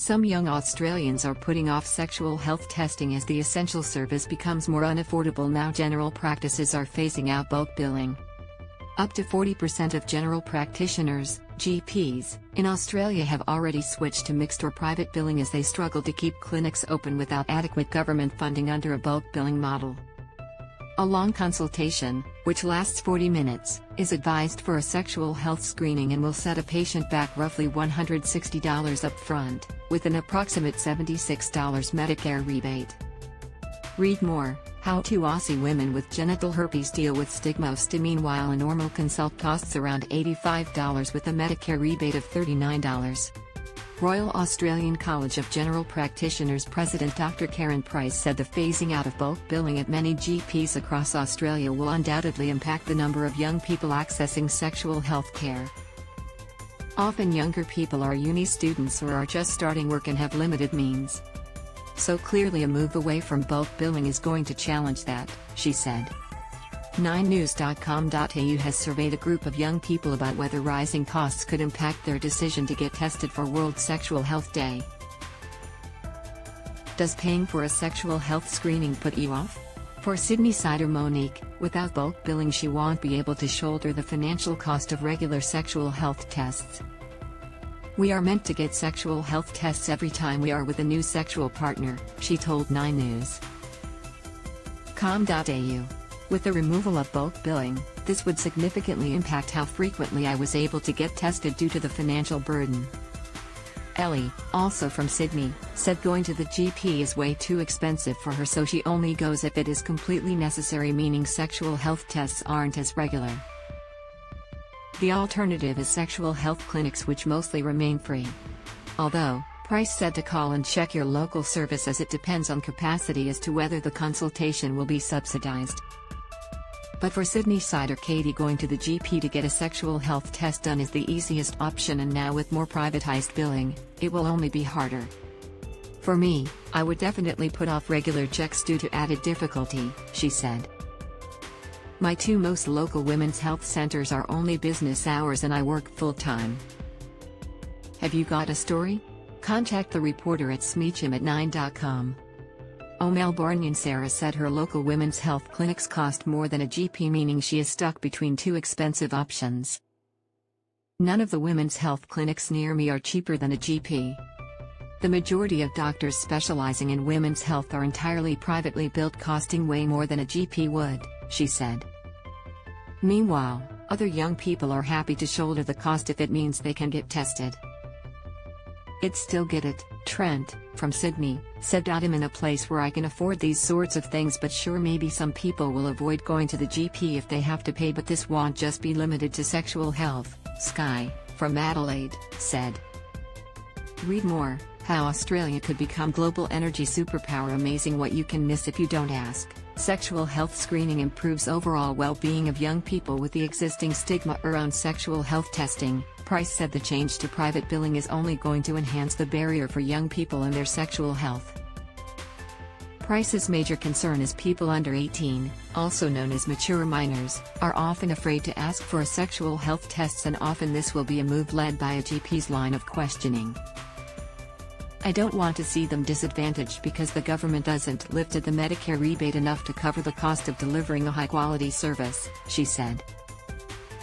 Some young Australians are putting off sexual health testing as the essential service becomes more unaffordable now. General practices are phasing out bulk billing. Up to 40% of general practitioners, GPs, in Australia have already switched to mixed or private billing as they struggle to keep clinics open without adequate government funding under a bulk billing model. A long consultation, which lasts 40 minutes, is advised for a sexual health screening and will set a patient back roughly $160 up front, with an approximate $76 Medicare rebate. Read more: How 2 Aussie women with genital herpes deal with stigma. Meanwhile, a normal consult costs around $85 with a Medicare rebate of $39. Royal Australian College of General Practitioners President Dr. Karen Price said the phasing out of bulk billing at many GPs across Australia will undoubtedly impact the number of young people accessing sexual health care. Often younger people are uni students or are just starting work and have limited means. So clearly a move away from bulk billing is going to challenge that, she said. 9news.com.au has surveyed a group of young people about whether rising costs could impact their decision to get tested for World Sexual Health Day. Does paying for a sexual health screening put you off? For Sydneysider Monique, without bulk billing she won't be able to shoulder the financial cost of regular sexual health tests. We are meant to get sexual health tests every time we are with a new sexual partner, she told 9news.com.au. With the removal of bulk billing, this would significantly impact how frequently I was able to get tested due to the financial burden. Ellie, also from Sydney, said going to the GP is way too expensive for her, so she only goes if it is completely necessary, meaning sexual health tests aren't as regular. The alternative is sexual health clinics, which mostly remain free. Although, Price said to call and check your local service as it depends on capacity as to whether the consultation will be subsidized. But for Sydneysider Katie, going to the GP to get a sexual health test done is the easiest option, and now with more privatized billing, it will only be harder. For me, I would definitely put off regular checks due to added difficulty, she said. My 2 most local women's health centers are only business hours and I work full-time. Have you got a story? Contact the reporter at smeechim@9.com. Melbournian Sarah said her local women's health clinics cost more than a GP, meaning she is stuck between 2 expensive options. None of the women's health clinics near me are cheaper than a GP. The majority of doctors specializing in women's health are entirely privately billed, costing way more than a GP would, she said. Meanwhile, other young people are happy to shoulder the cost if it means they can get tested. I'd still get it, Trent, from Sydney, said I'm in a place where I can afford these sorts of things, but sure, maybe some people will avoid going to the GP if they have to pay, but this won't just be limited to sexual health, Sky, from Adelaide, said. Read more: How Australia could become global energy superpower. Amazing what you can miss if you don't ask. Sexual health screening improves overall well-being of young people with the existing stigma around sexual health testing. Price said the change to private billing is only going to enhance the barrier for young people and their sexual health. Price's major concern is people under 18, also known as mature minors, are often afraid to ask for a sexual health tests, and often this will be a move led by a GP's line of questioning. I don't want to see them disadvantaged because the government doesn't lifted the Medicare rebate enough to cover the cost of delivering a high-quality service, she said.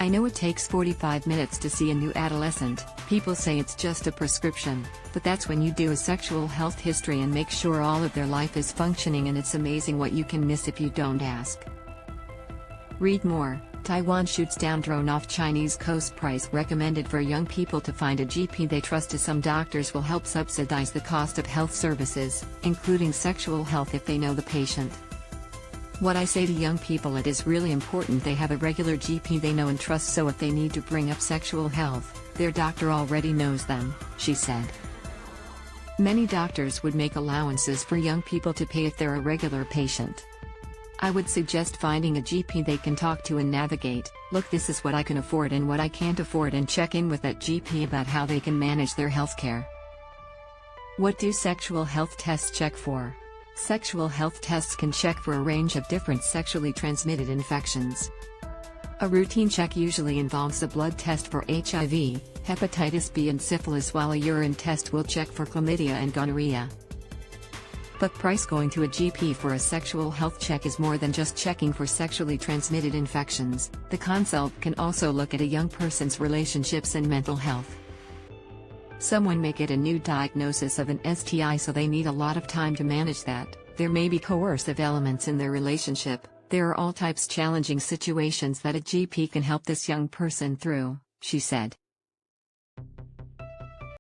I know it takes 45 minutes to see a new adolescent. People say it's just a prescription, but that's when you do a sexual health history and make sure all of their life is functioning, and it's amazing what you can miss if you don't ask. Read more: Taiwan shoots down drone off Chinese coast. Price recommended for young people to find a GP they trust, as some doctors will help subsidize the cost of health services, including sexual health, if they know the patient. What I say to young people, it is really important they have a regular GP they know and trust, so if they need to bring up sexual health, their doctor already knows them, she said. Many doctors would make allowances for young people to pay if they're a regular patient. I would suggest finding a GP they can talk to and navigate, look, this is what I can afford and what I can't afford, and check in with that GP about how they can manage their healthcare. What do sexual health tests check for? Sexual health tests can check for a range of different sexually transmitted infections. A routine check usually involves a blood test for HIV, hepatitis B and syphilis, while a urine test will check for chlamydia and gonorrhea. But price going to a GP for a sexual health check is more than just checking for sexually transmitted infections. The consult can also look at a young person's relationships and mental health. Someone may get a new diagnosis of an STI, so they need a lot of time to manage that. There may be coercive elements in their relationship. There are all types challenging situations that a GP can help this young person through, she said.